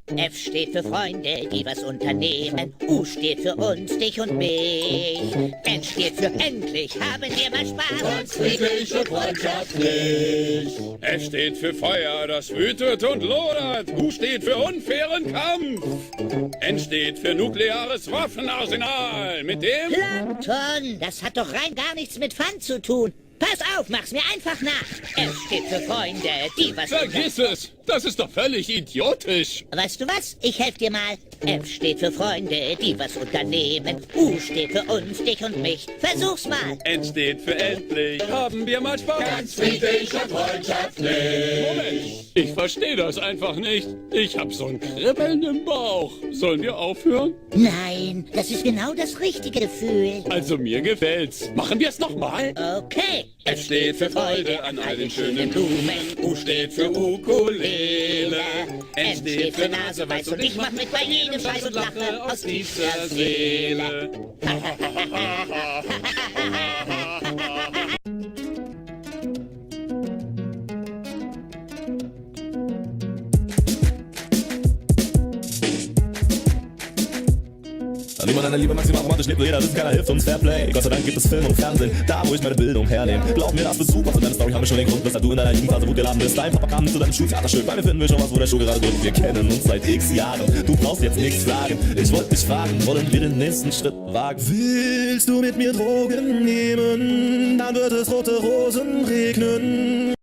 F steht für Freunde, die was unternehmen. U steht für uns, dich und mich. N steht für endlich, haben wir mal Spaß. Ganz friedlich und freundschaftlich. S steht für Feuer, das wütet und lodert. U steht für unfairen Kampf. N steht für nukleares Waffenarsenal. Mit dem... Plankton, das hat doch rein gar nichts mit Fun zu tun. Pass auf, mach's mir einfach nach. F steht für Freunde, die was... Vergiss es! Das ist doch völlig idiotisch! Weißt du was? Ich helf dir mal. F steht für Freunde, die was unternehmen. U steht für uns, dich und mich. Versuch's mal. N steht für endlich. Haben wir mal Spaß? Ganz friedlich und freundschaftlich. Moment! Ich verstehe das einfach nicht. Ich hab so ein Kribbeln im Bauch. Sollen wir aufhören? Nein, das ist genau das richtige Gefühl. Also mir gefällt's. Machen wir es nochmal? Okay. F steht für Freude an all den schönen Blumen. U steht für Ukulele. N steht für Nase weiß und ich mach mit bei jedem Scheiß und lache aus tiefster Seele. Niemand an der Liebe maximal romantisch lebt, nur jeder wissen, keiner hilft uns Fairplay. Gott sei Dank gibt es Film und Fernsehen, da wo ich meine Bildung hernehme. Glaub mir, das wird super, von deiner Story haben wir schon den Grund, weshalb du in deiner Jugendphase gut geladen bist. Dein Papa kam zu deinem Schultheater schön, bei mir finden wir schon was, wo der Schuh gerade drückt. Wir kennen uns seit x Jahren, du brauchst jetzt nichts sagen. Ich wollte dich fragen, wollen wir den nächsten Schritt wagen? Willst du mit mir Drogen nehmen, dann wird es rote Rosen regnen.